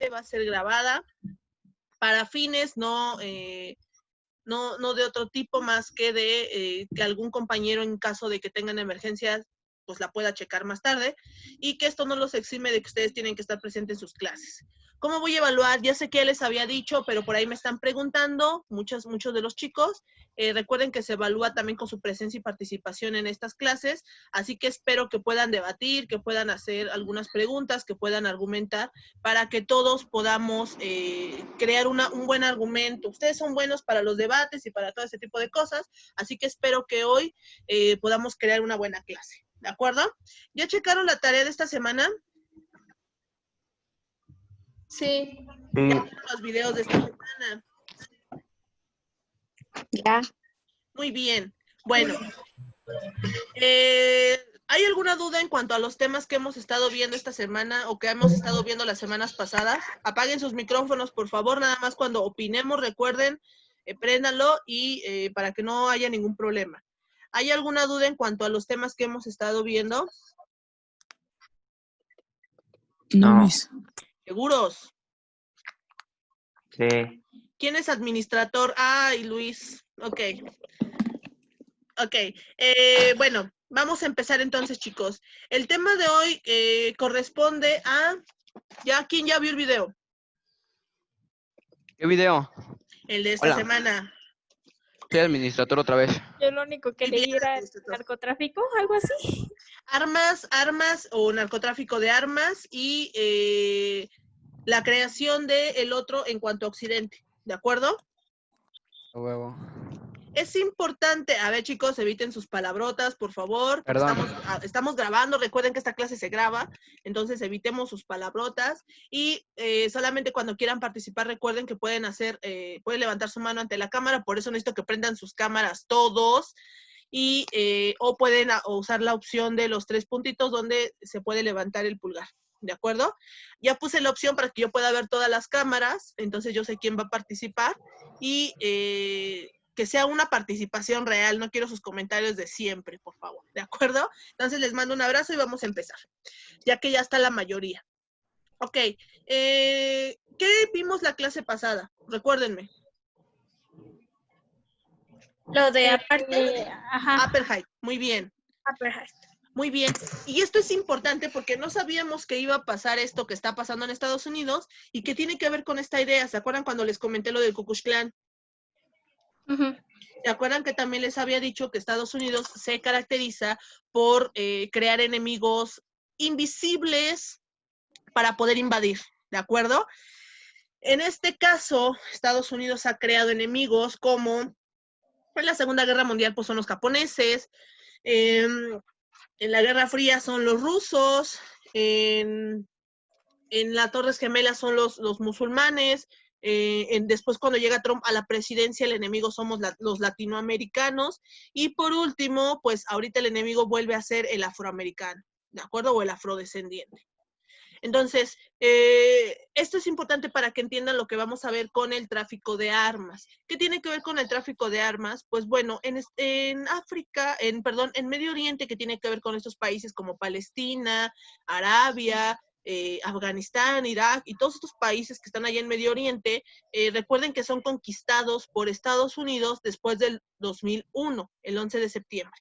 clase va a ser grabada para fines no de otro tipo más que de que algún compañero en caso de que tengan emergencias pues la pueda checar más tarde y que esto no los exime de que ustedes tienen que estar presentes en sus clases. ¿Cómo voy a evaluar? Ya sé que ya les había dicho, pero por ahí me están preguntando muchos de los chicos. Recuerden que se evalúa también con su presencia y participación en estas clases, así que espero que puedan debatir, que puedan hacer algunas preguntas, que puedan argumentar para que todos podamos crear un buen argumento. Ustedes son buenos para los debates y para todo ese tipo de cosas, así que espero que hoy podamos crear una buena clase. ¿De acuerdo? ¿Ya checaron la tarea de esta semana? Sí. ¿Ya vieron los videos de esta semana? Ya. Muy bien. Bueno, ¿hay alguna duda en cuanto a los temas que hemos estado viendo esta semana o que hemos estado viendo las semanas pasadas? Apaguen sus micrófonos, por favor, nada más cuando opinemos, recuerden, préndanlo y para que no haya ningún problema. ¿Hay alguna duda en cuanto a los temas que hemos estado viendo? No, Miss. ¿Seguros? Sí. ¿Quién es administrador? Ay, Luis. Ok. Ok. Bueno, vamos a empezar entonces, chicos. El tema de hoy corresponde a... ¿Quién ya vio el video? ¿Qué video? El de esta Hola. semana. Soy administrador otra vez. Yo lo único que Muy leí bien, era administrador. narcotráfico, algo así. Armas o narcotráfico de armas y la creación del otro en cuanto a Occidente. ¿De acuerdo? A huevo. Es importante, a ver chicos, eviten sus palabrotas, por favor, porque Perdón. estamos grabando, recuerden que esta clase se graba, entonces evitemos sus palabrotas y solamente cuando quieran participar recuerden que pueden levantar su mano ante la cámara, por eso necesito que prendan sus cámaras todos y o pueden usar la opción de los 3 puntitos donde se puede levantar el pulgar. ¿De acuerdo? Ya puse la opción para que yo pueda ver todas las cámaras, entonces yo sé quién va a participar y que sea una participación real, no quiero sus comentarios de siempre, por favor, ¿de acuerdo? Entonces les mando un abrazo y vamos a empezar, ya que ya está la mayoría. Ok, ¿qué vimos la clase pasada? Recuérdenme. Lo de aparte, ajá. Apartheid, muy bien. Apartheid. Muy bien, y esto es importante porque no sabíamos que iba a pasar esto que está pasando en Estados Unidos y que tiene que ver con esta idea. ¿Se acuerdan cuando les comenté lo del Ku Klux Klan? ¿Se acuerdan que también les había dicho que Estados Unidos se caracteriza por crear enemigos invisibles para poder invadir? ¿De acuerdo? En este caso, Estados Unidos ha creado enemigos como en la Segunda Guerra Mundial pues son los japoneses, en la Guerra Fría son los rusos, en las Torres Gemelas son los musulmanes, después cuando llega Trump a la presidencia el enemigo somos los latinoamericanos y por último, pues ahorita el enemigo vuelve a ser el afroamericano, ¿de acuerdo? O el afrodescendiente. Entonces, esto es importante para que entiendan lo que vamos a ver con el tráfico de armas. ¿Qué tiene que ver con el tráfico de armas? Pues bueno, en África, en Medio Oriente, que tiene que ver con estos países como Palestina, Arabia, Afganistán, Irak y todos estos países que están allá en Medio Oriente, recuerden que son conquistados por Estados Unidos después del 2001, el 11 de septiembre.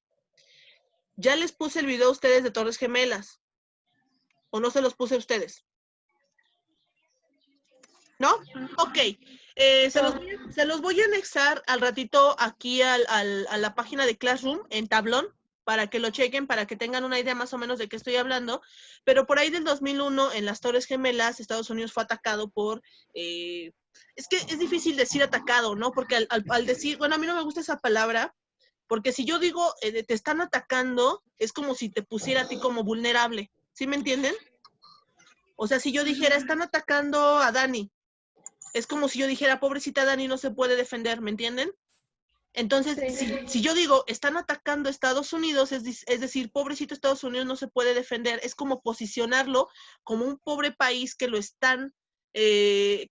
Ya les puse el video a ustedes de Torres Gemelas. ¿O no se los puse a ustedes? ¿No? Ok. Se los voy a anexar al ratito aquí a la página de Classroom en tablón para que lo chequen, para que tengan una idea más o menos de qué estoy hablando. Pero por ahí del 2001, en las Torres Gemelas, Estados Unidos fue atacado por... es que es difícil decir atacado, ¿no? Porque al decir... Bueno, a mí no me gusta esa palabra, porque si yo digo te están atacando, es como si te pusiera a ti como vulnerable. ¿Sí me entienden? O sea, si yo dijera, están atacando a Dani, es como si yo dijera, pobrecita Dani no se puede defender, ¿me entienden? Entonces, si yo digo, están atacando a Estados Unidos, es decir, pobrecito Estados Unidos no se puede defender, es como posicionarlo como un pobre país que lo están, que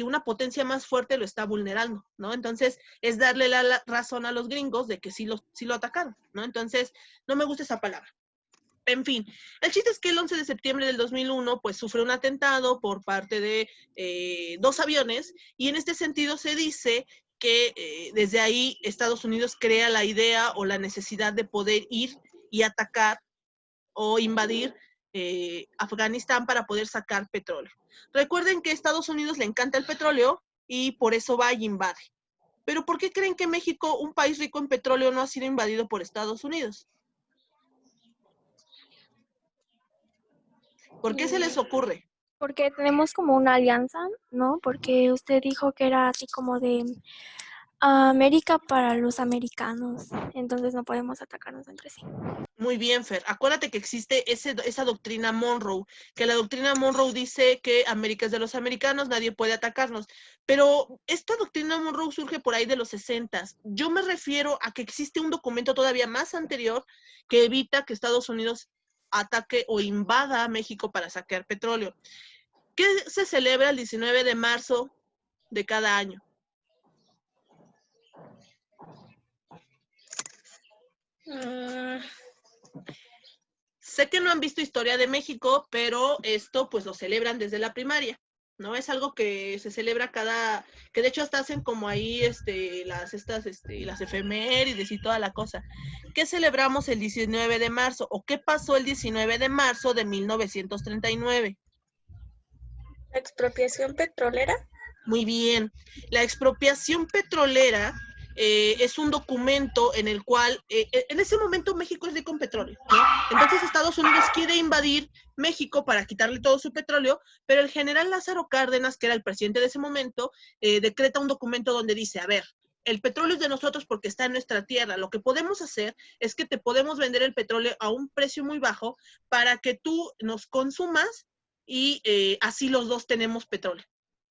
una potencia más fuerte lo está vulnerando, ¿no? Entonces, es darle la razón a los gringos de que sí lo atacaron, ¿no? Entonces, no me gusta esa palabra. En fin, el chiste es que el 11 de septiembre del 2001, pues sufre un atentado por parte de 2 aviones, y en este sentido se dice que desde ahí Estados Unidos crea la idea o la necesidad de poder ir y atacar o invadir Afganistán para poder sacar petróleo. Recuerden que a Estados Unidos le encanta el petróleo y por eso va y invade. Pero ¿por qué creen que México, un país rico en petróleo, no ha sido invadido por Estados Unidos? ¿Por qué se les ocurre? Porque tenemos como una alianza, ¿no? Porque usted dijo que era así como de América para los americanos, entonces no podemos atacarnos entre sí. Muy bien, Fer. Acuérdate que existe esa doctrina Monroe, que la doctrina Monroe dice que América es de los americanos, nadie puede atacarnos. Pero esta doctrina Monroe surge por ahí de los 60s. Yo me refiero a que existe un documento todavía más anterior que evita que Estados Unidos ataque o invada a México para saquear petróleo. ¿Qué se celebra el 19 de marzo de cada año? Sé que no han visto Historia de México, pero esto pues lo celebran desde la primaria, ¿no? Es algo que se celebra que de hecho hasta hacen como ahí las efemérides y toda la cosa. ¿Qué celebramos el 19 de marzo? ¿O qué pasó el 19 de marzo de 1939? ¿La expropiación petrolera? Muy bien. La expropiación petrolera es un documento en el cual, en ese momento México es rico en petróleo, ¿no? Entonces Estados Unidos quiere invadir México para quitarle todo su petróleo, pero el general Lázaro Cárdenas, que era el presidente de ese momento, decreta un documento donde dice, a ver, el petróleo es de nosotros porque está en nuestra tierra. Lo que podemos hacer es que te podemos vender el petróleo a un precio muy bajo para que tú nos consumas y así los dos tenemos petróleo.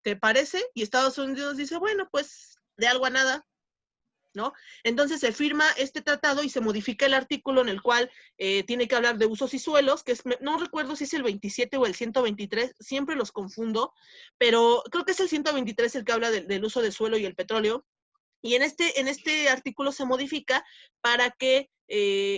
¿Te parece? Y Estados Unidos dice, bueno, pues de algo a nada, ¿no? Entonces se firma este tratado y se modifica el artículo en el cual tiene que hablar de usos y suelos, que es, no recuerdo si es el 27 o el 123, siempre los confundo, pero creo que es el 123 el que habla del uso de suelo y el petróleo. Y en este artículo se modifica para que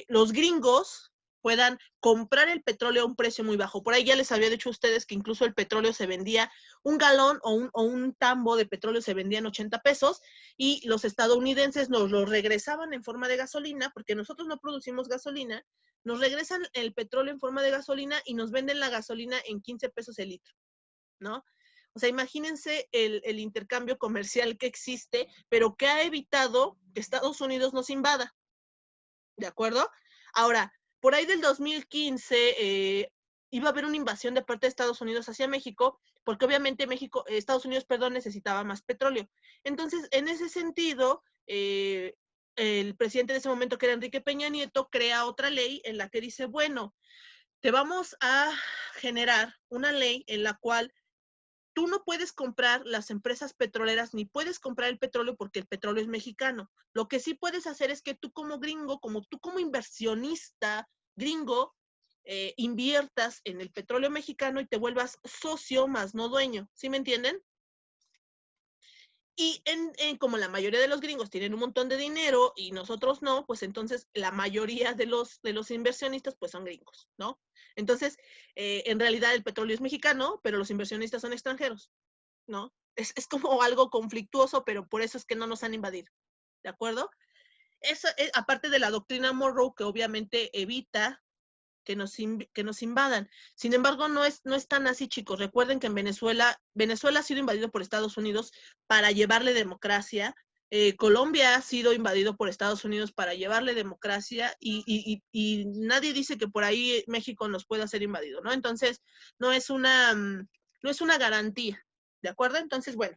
los gringos puedan comprar el petróleo a un precio muy bajo. Por ahí ya les había dicho a ustedes que incluso el petróleo se vendía, un galón o un tambo de petróleo se vendía en 80 pesos y los estadounidenses nos lo regresaban en forma de gasolina, porque nosotros no producimos gasolina, nos regresan el petróleo en forma de gasolina y nos venden la gasolina en 15 pesos el litro, ¿no? O sea, imagínense el intercambio comercial que existe, pero que ha evitado que Estados Unidos nos invada. ¿De acuerdo? Ahora, por ahí del 2015 iba a haber una invasión de parte de Estados Unidos hacia México, porque obviamente Estados Unidos, necesitaba más petróleo. Entonces, en ese sentido, el presidente de ese momento, que era Enrique Peña Nieto, crea otra ley en la que dice, bueno, te vamos a generar una ley en la cual tú no puedes comprar las empresas petroleras ni puedes comprar el petróleo porque el petróleo es mexicano. Lo que sí puedes hacer es que tú como gringo, tú como inversionista gringo, inviertas en el petróleo mexicano y te vuelvas socio más no dueño. ¿Sí me entienden? Y como la mayoría de los gringos tienen un montón de dinero y nosotros no, pues entonces la mayoría de los inversionistas pues son gringos, ¿no? Entonces, en realidad el petróleo es mexicano, pero los inversionistas son extranjeros, ¿no? Es como algo conflictuoso, pero por eso es que no nos han invadido, ¿de acuerdo? Eso es, aparte de la doctrina Monroe, que obviamente evita que nos invadan. Sin embargo, no es tan así, chicos. Recuerden que en Venezuela ha sido invadido por Estados Unidos para llevarle democracia. Colombia ha sido invadido por Estados Unidos para llevarle democracia y nadie dice que por ahí México nos pueda ser invadido, ¿no? Entonces, no es una garantía, ¿de acuerdo? Entonces, bueno,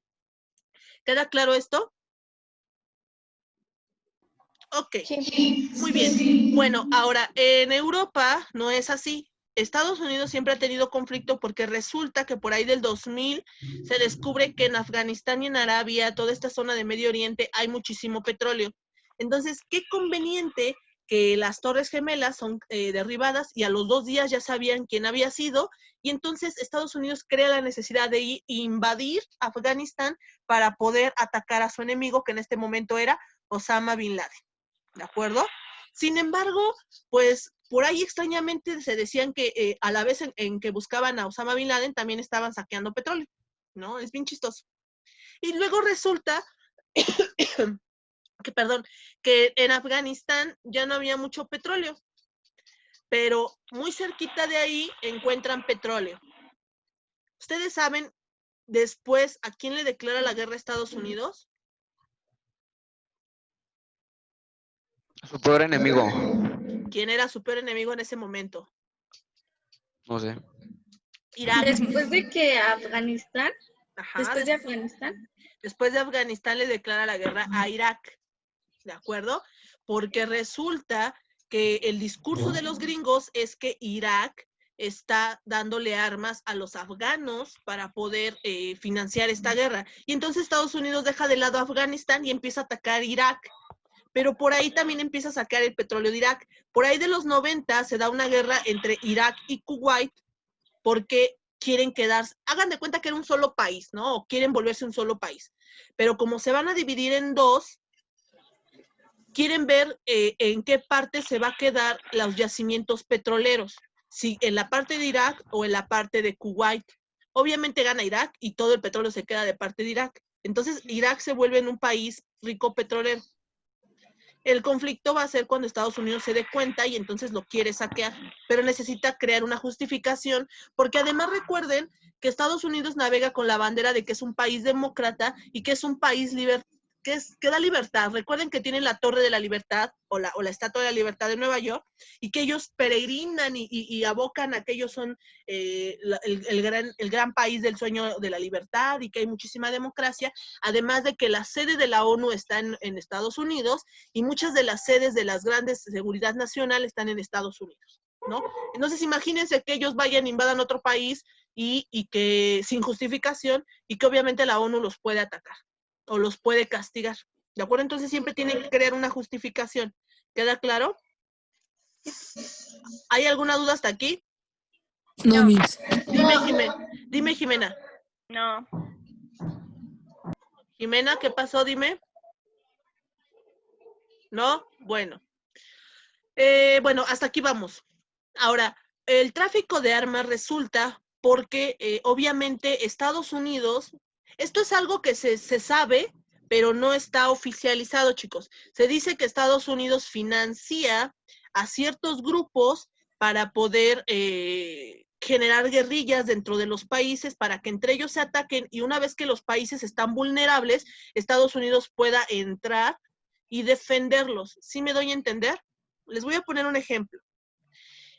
¿queda claro esto? Ok, muy bien. Bueno, ahora, en Europa no es así. Estados Unidos siempre ha tenido conflicto porque resulta que por ahí del 2000 se descubre que en Afganistán y en Arabia, toda esta zona de Medio Oriente, hay muchísimo petróleo. Entonces, qué conveniente que las Torres Gemelas son derribadas y a los 2 días ya sabían quién había sido, y entonces Estados Unidos crea la necesidad de invadir Afganistán para poder atacar a su enemigo, que en este momento era Osama Bin Laden. ¿De acuerdo? Sin embargo, pues por ahí extrañamente se decían que a la vez en que buscaban a Osama Bin Laden también estaban saqueando petróleo, ¿no? Es bien chistoso. Y luego resulta que en Afganistán ya no había mucho petróleo, pero muy cerquita de ahí encuentran petróleo. ¿Ustedes saben después a quién le declara la guerra a Estados Unidos? Su peor enemigo. ¿Quién era su peor enemigo en ese momento? No sé. Irak. Después de que Afganistán, Ajá, después de Afganistán, después de Afganistán le declara la guerra a Irak, ¿de acuerdo? Porque resulta que el discurso de los gringos es que Irak está dándole armas a los afganos para poder financiar esta guerra. Y entonces Estados Unidos deja de lado a Afganistán y empieza a atacar Irak. Pero por ahí también empieza a sacar el petróleo de Irak. Por ahí de los 90 se da una guerra entre Irak y Kuwait porque quieren quedarse, hagan de cuenta que era un solo país, ¿no? O quieren volverse un solo país. Pero como se van a dividir en dos, quieren ver en qué parte se va a quedar los yacimientos petroleros, si en la parte de Irak o en la parte de Kuwait. Obviamente gana Irak y todo el petróleo se queda de parte de Irak. Entonces Irak se vuelve en un país rico petrolero. El conflicto va a ser cuando Estados Unidos se dé cuenta y entonces lo quiere saquear, pero necesita crear una justificación, porque además recuerden que Estados Unidos navega con la bandera de que es un país demócrata y que es un país que da libertad. Recuerden que tienen la Torre de la Libertad o la Estatua de la Libertad de Nueva York y que ellos peregrinan y abocan a que ellos son el gran país del sueño de la libertad y que hay muchísima democracia, además de que la sede de la ONU está en Estados Unidos y muchas de las sedes de las grandes seguridad nacional están en Estados Unidos, ¿no? Entonces imagínense que ellos vayan, invadan otro país y que sin justificación y que obviamente la ONU los puede atacar o los puede castigar, ¿de acuerdo? Entonces siempre tienen que crear una justificación. ¿Queda claro? ¿Hay alguna duda hasta aquí? No, Miss. Dime, Jimena. No. Jimena, ¿qué pasó? Dime. ¿No? Bueno. Bueno, hasta aquí vamos. Ahora, el tráfico de armas resulta porque obviamente Estados Unidos, esto es algo que se sabe, pero no está oficializado, chicos. Se dice que Estados Unidos financia a ciertos grupos para poder generar guerrillas dentro de los países para que entre ellos se ataquen y una vez que los países están vulnerables, Estados Unidos pueda entrar y defenderlos. ¿Sí me doy a entender? Les voy a poner un ejemplo.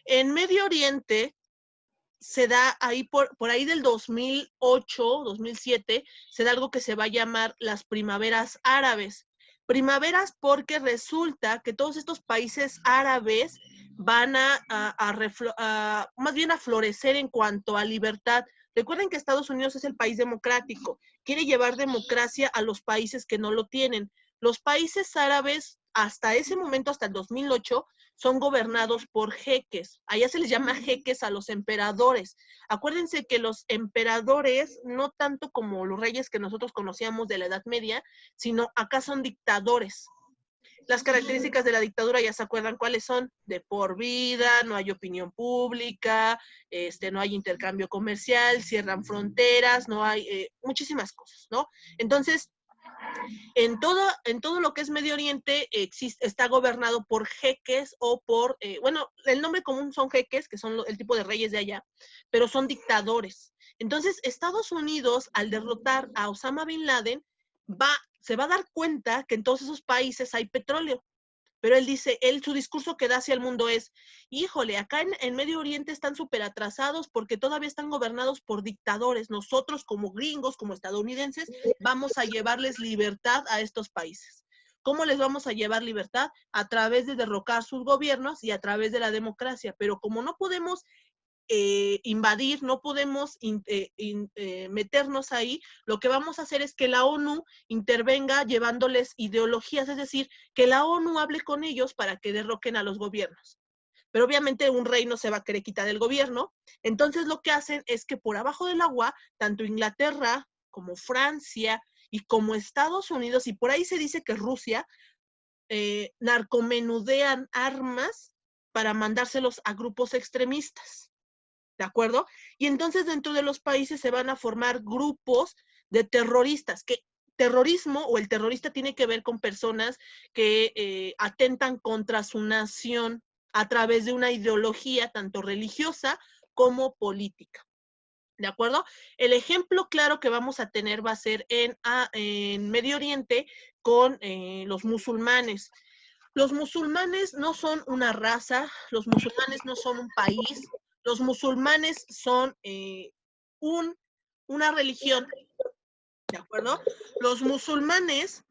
En Medio Oriente se da ahí por ahí del 2008, 2007, se da algo que se va a llamar las primaveras árabes. Primaveras porque resulta que todos estos países árabes van más bien a florecer en cuanto a libertad. Recuerden que Estados Unidos es el país democrático, quiere llevar democracia a los países que no lo tienen. Los países árabes, hasta ese momento, hasta el 2008, son gobernados por jeques. Allá se les llama jeques a los emperadores. Acuérdense que los emperadores, no tanto como los reyes que nosotros conocíamos de la Edad Media, sino acá son dictadores. Las características de la dictadura ya se acuerdan cuáles son: de por vida, no hay opinión pública, no hay intercambio comercial, cierran fronteras, no hay muchísimas cosas, ¿no? Entonces, en todo lo que es Medio Oriente está gobernado por jeques o por, bueno, el nombre común son jeques, que son el tipo de reyes de allá, pero son dictadores. Entonces, Estados Unidos, al derrotar a Osama Bin Laden, se va a dar cuenta que en todos esos países hay petróleo. Pero él dice, su discurso que da hacia el mundo es, híjole, acá en Medio Oriente están súper atrasados porque todavía están gobernados por dictadores. Nosotros como gringos, como estadounidenses, vamos a llevarles libertad a estos países. ¿Cómo les vamos a llevar libertad? A través de derrocar sus gobiernos y a través de la democracia. Pero como no podemos invadir, no podemos meternos ahí, lo que vamos a hacer es que la ONU intervenga llevándoles ideologías, es decir, que la ONU hable con ellos para que derroquen a los gobiernos. Pero obviamente un rey no se va a querer quitar del gobierno, entonces lo que hacen es que por abajo del agua, tanto Inglaterra como Francia y como Estados Unidos, y por ahí se dice que Rusia, narcomenudean armas para mandárselos a grupos extremistas, ¿de acuerdo? Y entonces dentro de los países se van a formar grupos de terroristas, que terrorismo o el terrorista tiene que ver con personas que atentan contra su nación a través de una ideología tanto religiosa como política. ¿De acuerdo? El ejemplo claro que vamos a tener va a ser en Medio Oriente con los musulmanes. Los musulmanes no son una raza, los musulmanes no son un país, los musulmanes son una religión, ¿de acuerdo? Los musulmanes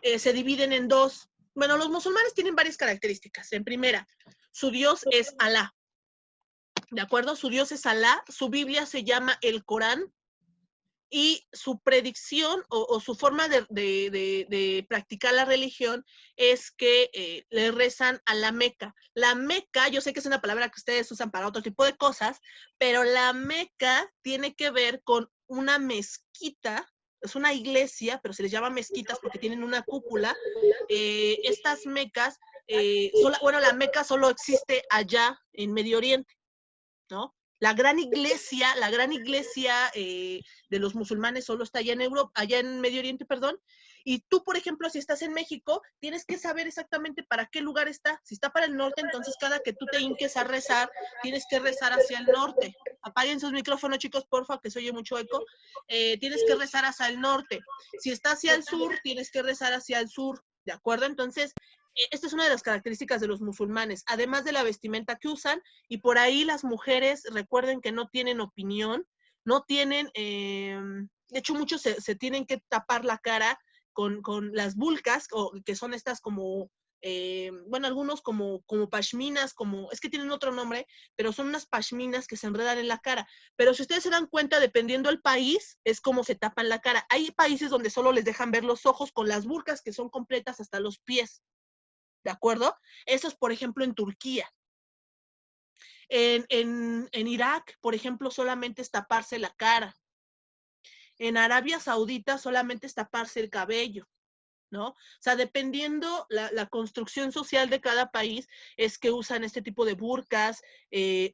se dividen en dos. Bueno, los musulmanes tienen varias características. En primera, su Dios es Alá, ¿de acuerdo? Su Dios es Alá, su Biblia se llama el Corán, y su predicción o su forma de practicar la religión es que le rezan a la Meca. La Meca, yo sé que es una palabra que ustedes usan para otro tipo de cosas, pero la Meca tiene que ver con una mezquita, es una iglesia, pero se les llama mezquitas porque tienen una cúpula. Estas mecas, bueno, la Meca solo existe allá en Medio Oriente, ¿no? La gran iglesia de los musulmanes solo está allá en Europa, allá en Medio Oriente, perdón. Y tú, por ejemplo, si estás en México, tienes que saber exactamente para qué lugar está. Si está para el norte, entonces cada que tú te hinques a rezar, tienes que rezar hacia el norte. Apaguen sus micrófonos, chicos, porfa, que se oye mucho eco. Tienes que rezar hacia el norte. Si está hacia el sur, tienes que rezar hacia el sur, ¿de acuerdo? Entonces, esta es una de las características de los musulmanes, además de la vestimenta que usan, y por ahí las mujeres, recuerden que no tienen opinión, no tienen, de hecho muchos se tienen que tapar la cara con las bulcas, que son estas como, bueno, algunos como pashminas, es que tienen otro nombre, pero son unas pashminas que se enredan en la cara. Pero si ustedes se dan cuenta, dependiendo del país, es como se tapan la cara. Hay países donde solo les dejan ver los ojos con las burcas que son completas hasta los pies. ¿De acuerdo? Eso es, por ejemplo, en Turquía. En Irak, por ejemplo, solamente es taparse la cara. En Arabia Saudita solamente es taparse el cabello, ¿no? O sea, dependiendo la construcción social de cada país, es que usan este tipo de burkas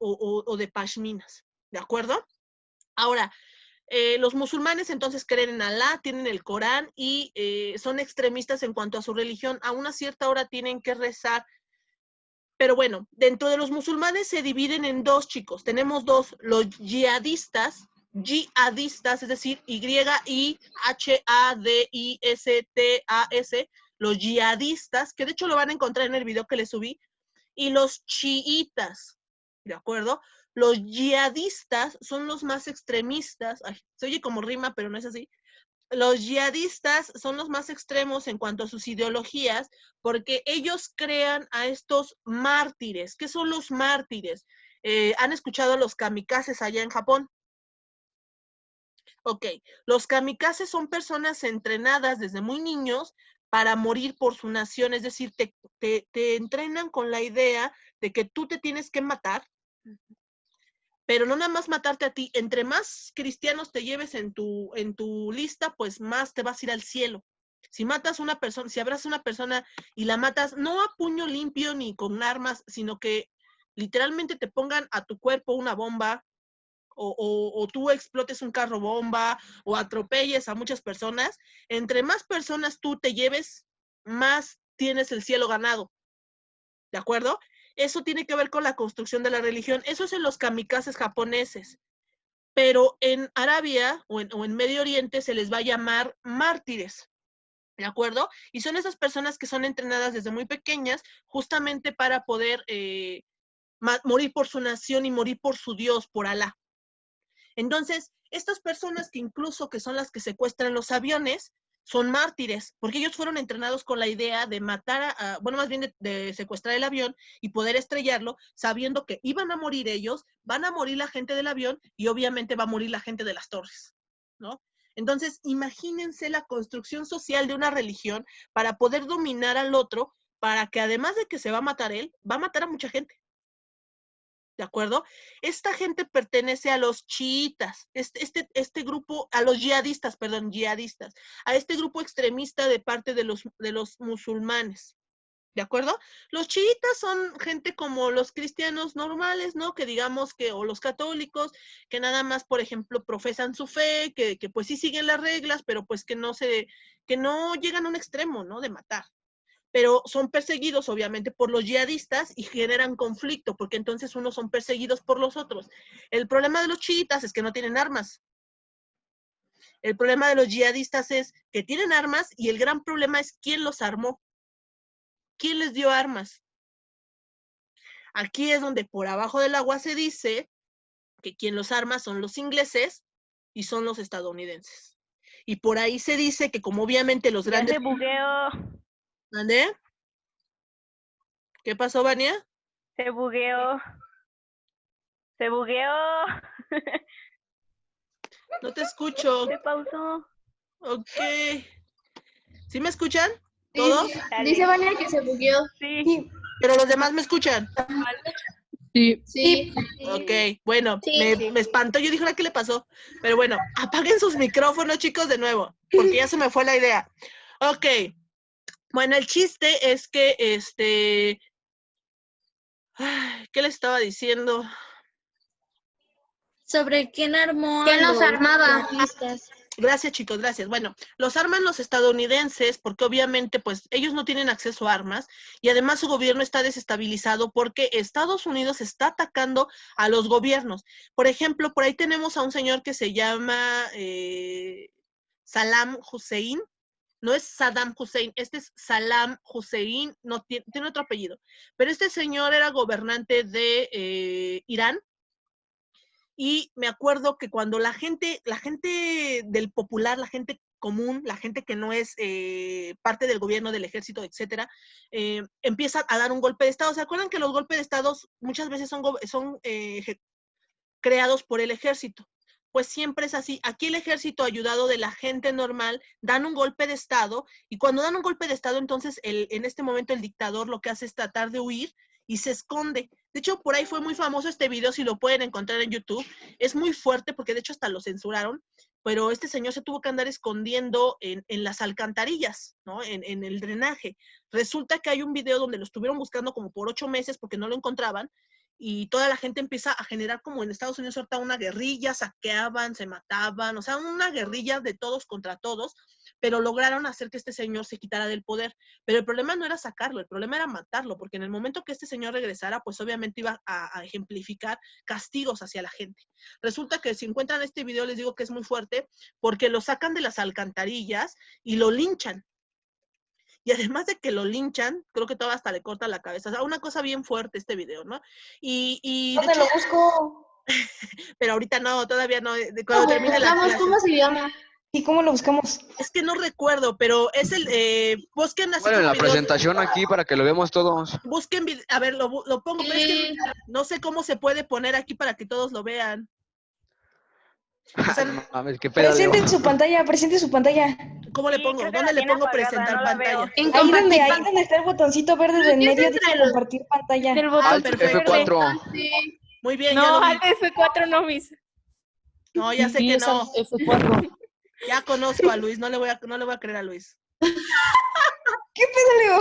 o de pashminas, ¿de acuerdo? Ahora, los musulmanes entonces creen en Alá, tienen el Corán y son extremistas en cuanto a su religión. A una cierta hora tienen que rezar. Pero bueno, dentro de los musulmanes se dividen en dos, chicos. Tenemos dos, los yihadistas, es decir, YHADISTAS, los yihadistas, que de hecho lo van a encontrar en el video que les subí, y los chiitas, ¿de acuerdo? Los yihadistas son los más extremistas. Ay, se oye como rima, pero no es así. Los yihadistas son los más extremos en cuanto a sus ideologías, porque ellos crean a estos mártires. ¿Qué son los mártires? ¿Han escuchado a los kamikazes allá en Japón? Ok, los kamikazes son personas entrenadas desde muy niños para morir por su nación, es decir, te entrenan con la idea de que tú te tienes que matar, pero no nada más matarte a ti. Entre más cristianos te lleves en tu lista, pues más te vas a ir al cielo. Si matas a una persona, si abrazas a una persona y la matas, no a puño limpio ni con armas, sino que literalmente te pongan a tu cuerpo una bomba, o tú explotes un carro bomba, o atropelles a muchas personas, entre más personas tú te lleves, más tienes el cielo ganado. ¿De acuerdo? Eso tiene que ver con la construcción de la religión. Eso es en los kamikazes japoneses. Pero en Arabia o en Medio Oriente se les va a llamar mártires. ¿De acuerdo? Y son esas personas que son entrenadas desde muy pequeñas justamente para poder morir por su nación y morir por su Dios, por Alá. Entonces, estas personas que incluso que son las que secuestran los aviones, son mártires, porque ellos fueron entrenados con la idea de matar, bueno, más bien de secuestrar el avión y poder estrellarlo, sabiendo que iban a morir ellos, van a morir la gente del avión y obviamente va a morir la gente de las torres, ¿no? Entonces, imagínense la construcción social de una religión para poder dominar al otro, para que además de que se va a matar él, va a matar a mucha gente. ¿de acuerdo? Esta gente pertenece a los chiitas, este grupo, a los yihadistas, a este grupo extremista de parte de los musulmanes. ¿De acuerdo? Los chiitas son gente como los cristianos normales, ¿no? Que digamos que, o los católicos, que nada más, por ejemplo, profesan su fe, que pues sí siguen las reglas, pero pues que no llegan a un extremo, ¿no? De matar. Pero son perseguidos, obviamente, por los yihadistas y generan conflicto, porque entonces unos son perseguidos por los otros. El problema de los chiitas es que no tienen armas. El problema de los yihadistas es que tienen armas y el gran problema es quién los armó. ¿Quién les dio armas? Aquí es donde por abajo del agua se dice que quien los arma son los ingleses y son los estadounidenses. Y por ahí se dice que como obviamente los grandes... Ya se bugueó. ¿Dónde? ¿Qué pasó, Vania? Se bugueó. Se bugueó. No te escucho. Se pausó. Ok. ¿Sí me escuchan? ¿Todos? Dice Vania que se bugueó. Sí. Pero los demás me escuchan. Sí. Sí. Ok, bueno, Sí. me espantó. Yo dije, ¿ahora qué le pasó? Pero bueno, apaguen sus micrófonos, chicos, de nuevo, porque ya se me fue la idea. Ok. Bueno, el chiste es que, ¿qué les estaba diciendo? ¿Sobre quién armó ¿Quién a los armaba? yihadistas? Gracias, chicos, gracias. Bueno, los arman los estadounidenses porque obviamente pues ellos no tienen acceso a armas y además su gobierno está desestabilizado porque Estados Unidos está atacando a los gobiernos. Por ejemplo, por ahí tenemos a un señor que se llama Saddam Hussein. No es Saddam Hussein, este es Saddam Hussein, no tiene otro apellido. Pero este señor era gobernante de Irán. Y me acuerdo que cuando la gente del popular, la gente común, la gente que no es parte del gobierno, del ejército, etcétera, empieza a dar un golpe de Estado. ¿Se acuerdan que los golpes de Estado muchas veces son creados por el ejército? Pues siempre es así. Aquí el ejército, ayudado de la gente normal, dan un golpe de Estado, y cuando dan un golpe de Estado, entonces en este momento el dictador lo que hace es tratar de huir y se esconde. De hecho, por ahí fue muy famoso este video, si lo pueden encontrar en YouTube. Es muy fuerte porque de hecho hasta lo censuraron, pero este señor se tuvo que andar escondiendo en las alcantarillas, ¿no? En el drenaje. Resulta que hay un video donde lo estuvieron buscando como por 8 meses porque no lo encontraban, y toda la gente empieza a generar, como en Estados Unidos ahorita, una guerrilla, saqueaban, se mataban, o sea, una guerrilla de todos contra todos, pero lograron hacer que este señor se quitara del poder. Pero el problema no era sacarlo, el problema era matarlo, porque en el momento que este señor regresara, pues obviamente iba a ejemplificar castigos hacia la gente. Resulta que si encuentran este video, les digo que es muy fuerte, porque lo sacan de las alcantarillas y lo linchan. Y además de que lo linchan, creo que todavía hasta le corta la cabeza. O sea, una cosa bien fuerte este video, ¿no? Y de ¿Dónde hecho, lo busco? pero ahorita no, todavía no. Cuando termine la clase. ¿Cómo se llama? ¿Y cómo lo buscamos? Es que no recuerdo, pero es busquen así Bueno, en como la videos. presentación aquí para que lo veamos todos. Busquen, a ver, lo pongo, pero es que no sé cómo se puede poner aquí para que todos lo vean. O sea, No mames, qué pedo. Presente su pantalla. ¿cómo le Sí, pongo? creo que ¿Dónde la le tiene pongo apagada, presentar no la veo. pantalla? Ahí donde está el botoncito verde del medio dice compartir pantalla. Del botón Alt perfecto. F4. Sí. Muy bien, ya No, lo vi. al F4 no, mis. No, ya sé Sí, que es no. F4. Ya conozco a Luis, no le voy a creer a Luis. ¿Qué pedo, Leo?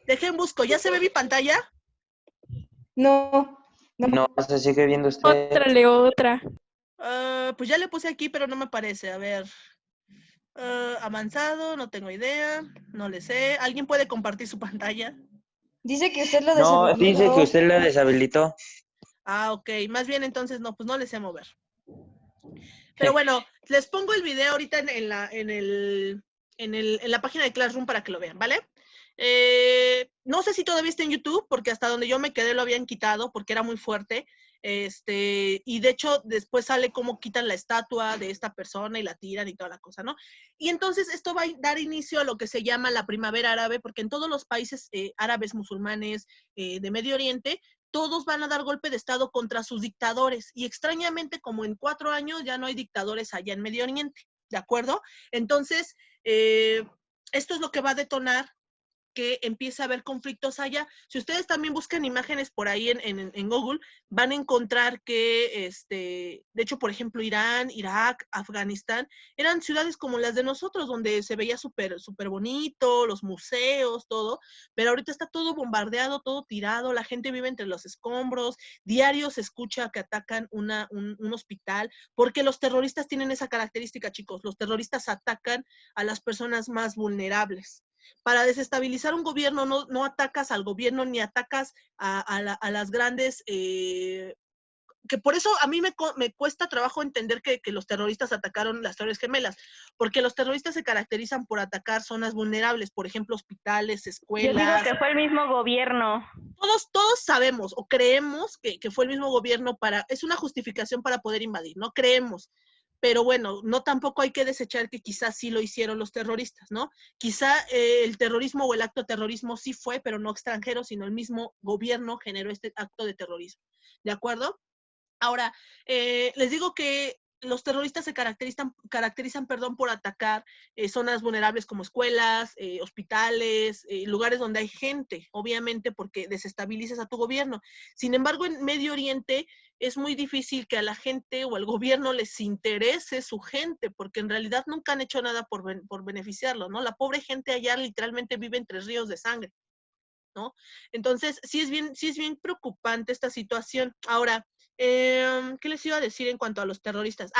Dejen busco, ¿ya se ve mi pantalla? No. No, se sigue viendo usted. Otra, Leo, otra. Pues ya le puse aquí, pero no me aparece. A ver. Avanzado, no tengo idea. No le sé. ¿Alguien puede compartir su pantalla? Dice que usted lo No, deshabilitó. dice que usted lo deshabilitó. Ah, ok. Más bien entonces no, pues no le sé mover. Pero bueno, les pongo el video ahorita en la página de Classroom para que lo vean, ¿vale? No sé si todavía está en YouTube, porque hasta donde yo me quedé lo habían quitado, porque era muy fuerte. Y de hecho después sale cómo quitan la estatua de esta persona y la tiran y toda la cosa, ¿no? Y entonces esto va a dar inicio a lo que se llama la primavera árabe, porque en todos los países árabes, musulmanes, de Medio Oriente, todos van a dar golpe de Estado contra sus dictadores. Y extrañamente, como en 4 años ya no hay dictadores allá en Medio Oriente, ¿de acuerdo? Entonces, esto es lo que va a detonar que empiece a haber conflictos allá. Si ustedes también buscan imágenes por ahí en Google, van a encontrar que, de hecho, por ejemplo, Irán, Irak, Afganistán, eran ciudades como las de nosotros, donde se veía súper súper bonito, los museos, todo, pero ahorita está todo bombardeado, todo tirado, la gente vive entre los escombros, diario se escucha que atacan un hospital, porque los terroristas tienen esa característica, chicos, los terroristas atacan a las personas más vulnerables. Para desestabilizar un gobierno no atacas al gobierno ni atacas a las grandes, que por eso a mí me cuesta trabajo entender que los terroristas atacaron las Torres Gemelas, porque los terroristas se caracterizan por atacar zonas vulnerables, por ejemplo, hospitales, Yo escuelas. digo que fue el mismo gobierno. Todos sabemos o creemos que fue el mismo gobierno es una justificación para poder invadir, ¿no? Creemos. Pero bueno, no tampoco hay que desechar que quizás sí lo hicieron los terroristas, ¿no? Quizá el terrorismo o el acto de terrorismo sí fue, pero no extranjero, sino el mismo gobierno generó este acto de terrorismo, ¿de acuerdo? Ahora, les digo que los terroristas se caracterizan por atacar zonas vulnerables como escuelas, hospitales, lugares donde hay gente, obviamente porque desestabilizas a tu gobierno. Sin embargo, en Medio Oriente es muy difícil que a la gente o al gobierno les interese su gente, porque en realidad nunca han hecho nada por beneficiarlo, ¿no? La pobre gente allá literalmente vive entre ríos de sangre, ¿no? Entonces, sí es bien preocupante esta situación. Ahora, ¿qué les iba a decir en cuanto a los terroristas?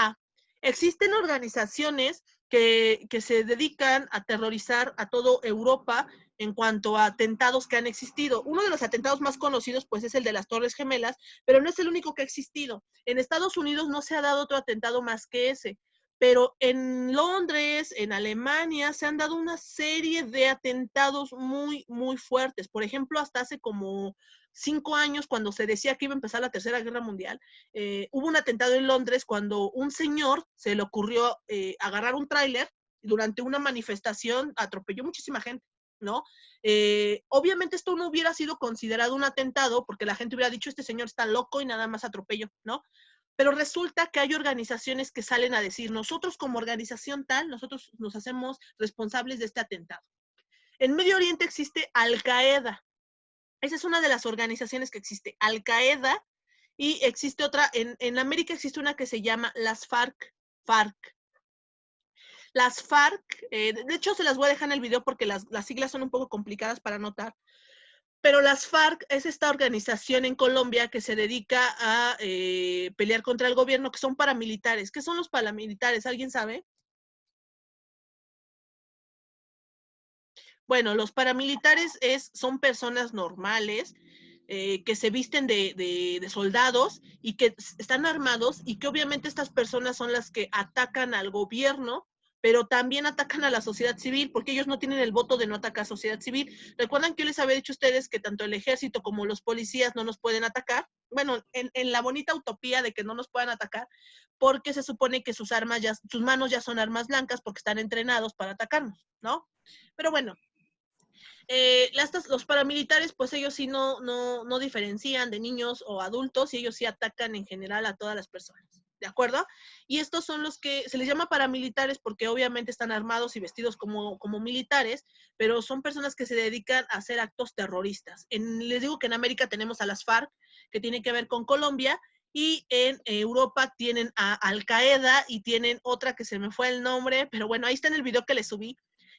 Existen organizaciones que se dedican a aterrorizar a toda Europa en cuanto a atentados que han existido. Uno de los atentados más conocidos, pues, es el de las Torres Gemelas, pero no es el único que ha existido. En Estados Unidos no se ha dado otro atentado más que ese. Pero en Londres, en Alemania, se han dado una serie de atentados muy, muy fuertes. Por ejemplo, hasta hace como 5 años, cuando se decía que iba a empezar la Tercera Guerra Mundial, hubo un atentado en Londres cuando un señor se le ocurrió agarrar un tráiler y durante una manifestación atropelló muchísima gente, ¿no? Obviamente esto no hubiera sido considerado un atentado porque la gente hubiera dicho, este señor está loco y nada más atropello, ¿no? Pero resulta que hay organizaciones que salen a decir, nosotros como organización tal, nosotros nos hacemos responsables de este atentado. En Medio Oriente existe Al-Qaeda. Esa es una de las organizaciones que existe, Al-Qaeda, y existe otra, en América existe una que se llama las FARC. Las FARC, de hecho se las voy a dejar en el video porque las siglas son un poco complicadas para anotar, pero las FARC es esta organización en Colombia que se dedica a pelear contra el gobierno, que son paramilitares. ¿Qué son los paramilitares? ¿Alguien sabe? Bueno, los paramilitares son personas normales que se visten de soldados y que están armados y que obviamente estas personas son las que atacan al gobierno, pero también atacan a la sociedad civil, porque ellos no tienen el voto de no atacar a sociedad civil. ¿Recuerdan que yo les había dicho a ustedes que tanto el ejército como los policías no nos pueden atacar? Bueno, en la bonita utopía de que no nos puedan atacar, porque se supone que sus manos ya son armas blancas porque están entrenados para atacarnos, ¿no? Pero bueno, los paramilitares, pues ellos sí no diferencian de niños o adultos y ellos sí atacan en general a todas las personas, ¿de acuerdo? Y estos son los que se les llama paramilitares porque obviamente están armados y vestidos como militares, pero son personas que se dedican a hacer actos terroristas. Les digo que en América tenemos a las FARC, que tiene que ver con Colombia, y en Europa tienen a Al-Qaeda y tienen otra que se me fue el nombre, pero bueno, ahí está en el video que les subí.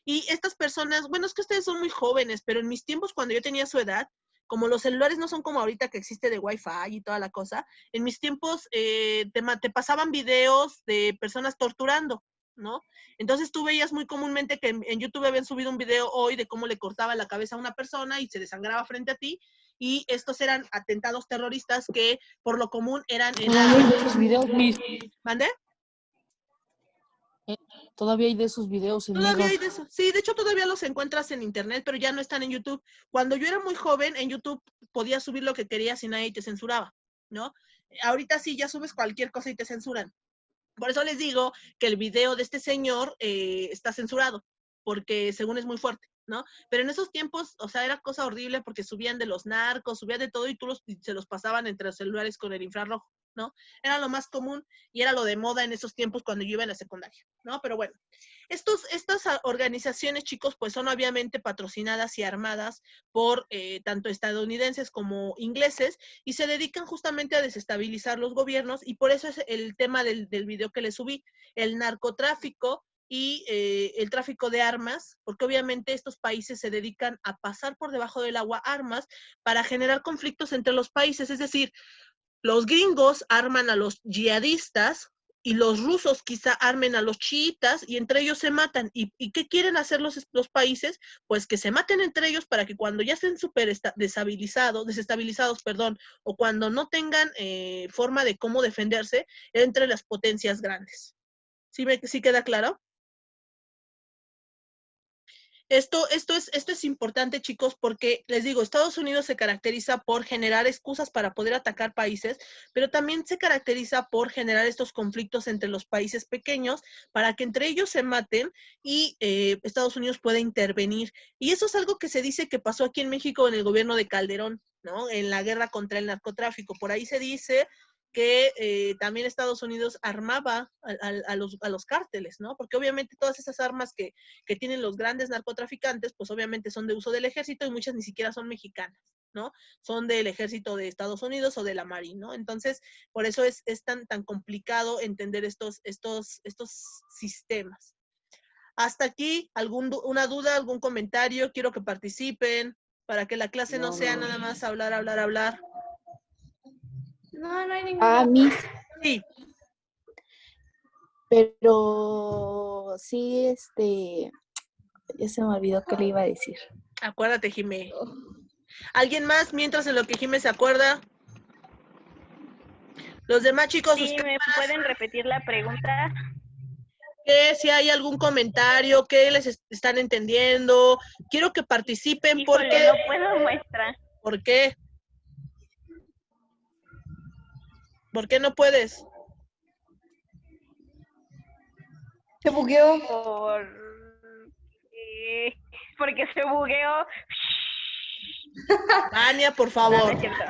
Y estas personas, bueno, es que ustedes son muy jóvenes, pero en mis tiempos cuando yo tenía su edad, como los celulares no son como ahorita que existe de Wi-Fi y toda la cosa, en mis tiempos te pasaban videos de personas torturando, ¿no? Entonces tú veías muy comúnmente que en YouTube habían subido un video hoy de cómo le cortaba la cabeza a una persona y se desangraba frente a ti, y estos eran atentados terroristas que por lo común eran en Todavía hay de esos videos, Miss. ¿Mande? Todavía hay de esos videos en Todavía Mega. hay de eso. Sí, de hecho todavía los encuentras en internet, pero ya no están en YouTube. Cuando yo era muy joven, en YouTube podías subir lo que querías y nadie te censuraba, ¿no? Ahorita sí, ya subes cualquier cosa y te censuran. Por eso les digo que el video de este señor está censurado, porque según es muy fuerte, ¿no? Pero en esos tiempos, o sea, era cosa horrible porque subían de los narcos, subían de todo y se los pasaban entre los celulares con el infrarrojo, ¿no? Era lo más común y era lo de moda en esos tiempos cuando yo iba en la secundaria, ¿no? Pero bueno, estas organizaciones, chicos, pues son obviamente patrocinadas y armadas por tanto estadounidenses como ingleses y se dedican justamente a desestabilizar los gobiernos y por eso es el tema del video que les subí, el narcotráfico y el tráfico de armas, porque obviamente estos países se dedican a pasar por debajo del agua armas para generar conflictos entre los países, es decir, los gringos arman a los yihadistas y los rusos quizá armen a los chiitas y entre ellos se matan. ¿Y qué quieren hacer los países? Pues que se maten entre ellos para que cuando ya estén súper desestabilizados, o cuando no tengan forma de cómo defenderse, entre las potencias grandes. ¿Sí queda claro? Esto es importante, chicos, porque les digo, Estados Unidos se caracteriza por generar excusas para poder atacar países, pero también se caracteriza por generar estos conflictos entre los países pequeños para que entre ellos se maten y Estados Unidos pueda intervenir. Y eso es algo que se dice que pasó aquí en México en el gobierno de Calderón, ¿no? En la guerra contra el narcotráfico. Por ahí se dice que también Estados Unidos armaba a los cárteles, ¿no? Porque obviamente todas esas armas que tienen los grandes narcotraficantes, pues obviamente son de uso del ejército y muchas ni siquiera son mexicanas, ¿no? Son del ejército de Estados Unidos o de la Marina, ¿no? Entonces, por eso es tan complicado entender estos sistemas. Hasta aquí, ¿una duda, algún comentario? Quiero que participen para que la clase no sea nada más hablar. No, no hay ninguna. Miss, Sí, pero sí, ya se me olvidó qué le iba a decir. acuérdate, Jimé. ¿Alguien más mientras en lo que Jimé se acuerda? Los demás chicos, Sí, ¿me pueden repetir la pregunta? que si hay algún comentario, qué les están entendiendo. Quiero que participen Híjole, porque... no puedo, maestra. ¿Por qué? ¿Por qué no puedes? Se bugueó. Porque se bugueó. Vania, por No, favor. no es cierto.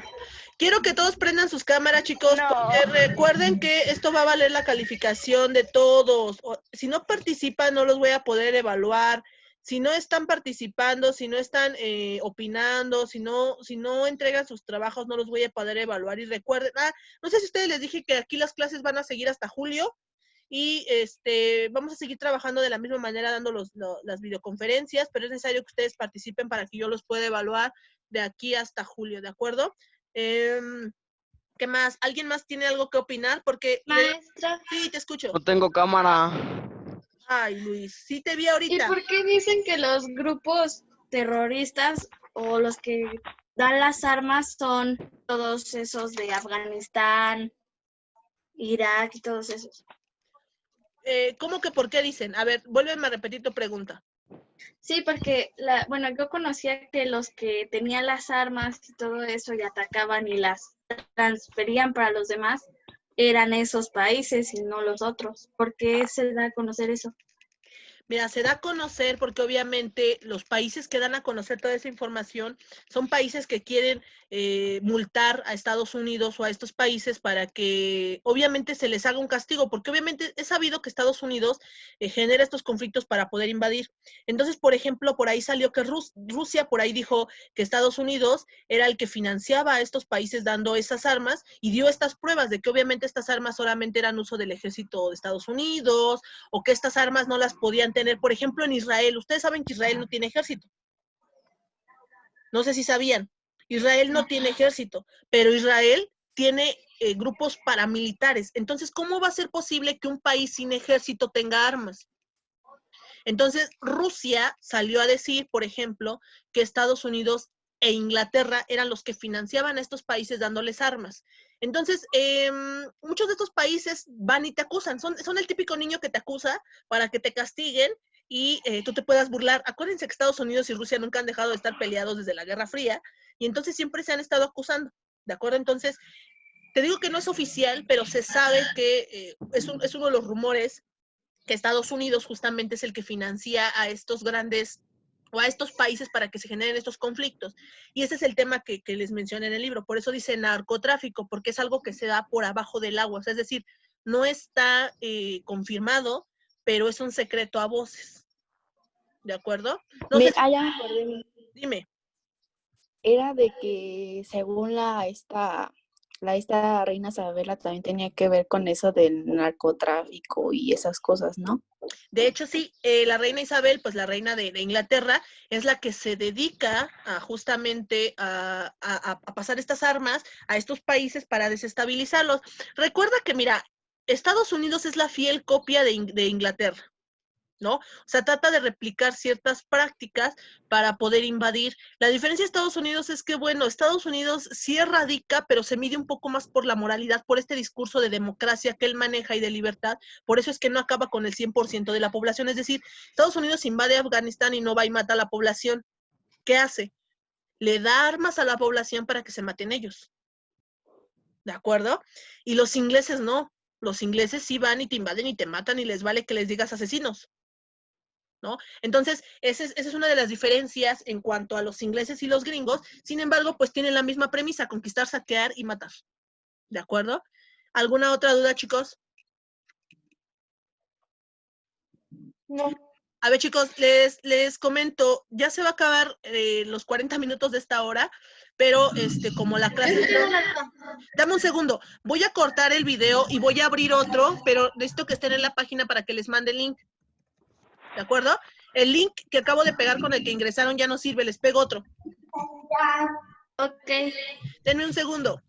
Quiero que todos prendan sus cámaras, chicos, No. porque recuerden que esto va a valer la calificación de todos. Si no participan, no los voy a poder evaluar. Si no están participando, si no están opinando, si no entregan sus trabajos, no los voy a poder evaluar. Y recuerden, no sé si a ustedes les dije que aquí las clases van a seguir hasta julio y vamos a seguir trabajando de la misma manera dando las videoconferencias, pero es necesario que ustedes participen para que yo los pueda evaluar de aquí hasta julio, ¿de acuerdo? ¿Qué más? ¿Alguien más tiene algo que opinar? Porque Maestra. sí, te escucho. No tengo cámara. Ay, Luis, sí te vi ¿Y ahorita. por qué dicen que los grupos terroristas o los que dan las armas son todos esos de Afganistán, Irak y todos esos? ¿Cómo que por qué dicen? A ver, vuélveme a repetir tu pregunta. Sí, porque yo conocía que los que tenían las armas y todo eso y atacaban y las transferían para los demás eran esos países y no los otros. ¿Por qué se da a conocer eso? Mira, se da a conocer porque obviamente los países que dan a conocer toda esa información son países que quieren multar a Estados Unidos o a estos países para que obviamente se les haga un castigo, porque obviamente es sabido que Estados Unidos genera estos conflictos para poder invadir. Entonces, por ejemplo, por ahí salió que Rusia por ahí dijo que Estados Unidos era el que financiaba a estos países dando esas armas y dio estas pruebas de que obviamente estas armas solamente eran uso del ejército de Estados Unidos o que estas armas no las podían tener, por ejemplo, en Israel. Ustedes saben que Israel no tiene ejército. No sé si sabían. Israel no tiene ejército, pero Israel tiene grupos paramilitares. Entonces, ¿cómo va a ser posible que un país sin ejército tenga armas? Entonces, Rusia salió a decir, por ejemplo, que Estados Unidos e Inglaterra eran los que financiaban a estos países dándoles armas. Entonces, muchos de estos países van y te acusan. Son el típico niño que te acusa para que te castiguen y tú te puedas burlar. Acuérdense que Estados Unidos y Rusia nunca han dejado de estar peleados desde la Guerra Fría y entonces siempre se han estado acusando, ¿de acuerdo? Entonces, te digo que no es oficial, pero se sabe que es uno de los rumores que Estados Unidos justamente es el que financia a estos grandes o a estos países para que se generen estos conflictos. Y ese es el tema que les mencioné en el libro. Por eso dice narcotráfico, porque es algo que se da por abajo del agua. O sea, es decir, no está confirmado, pero es un secreto a voces. ¿De acuerdo? No sé si... ya me acordé. Dime. Era de que según esta reina Isabela también tenía que ver con eso del narcotráfico y esas cosas, ¿no? De hecho, sí, la reina Isabel, pues la reina de Inglaterra, es la que se dedica a justamente a pasar estas armas a estos países para desestabilizarlos. Recuerda que, mira, Estados Unidos es la fiel copia de Inglaterra, ¿no? O sea, trata de replicar ciertas prácticas para poder invadir. La diferencia de Estados Unidos es que, bueno, Estados Unidos sí erradica, pero se mide un poco más por la moralidad, por este discurso de democracia que él maneja y de libertad. Por eso es que no acaba con el 100% de la población. Es decir, Estados Unidos invade Afganistán y no va y mata a la población. ¿Qué hace? Le da armas a la población para que se maten ellos. ¿De acuerdo? Y los ingleses no. Los ingleses sí van y te invaden y te matan y les vale que les digas asesinos, ¿no? Entonces, esa es una de las diferencias en cuanto a los ingleses y los gringos. Sin embargo, pues tienen la misma premisa, conquistar, saquear y matar. ¿De acuerdo? ¿Alguna otra duda, chicos? No. A ver, chicos, les comento, ya se va a acabar los 40 minutos de esta hora, pero como la clase... Dame un segundo, voy a cortar el video y voy a abrir otro, pero necesito que estén en la página para que les mande el link. ¿De acuerdo? El link que acabo de pegar con el que ingresaron ya no sirve, les pego otro. Ok. Denme un segundo.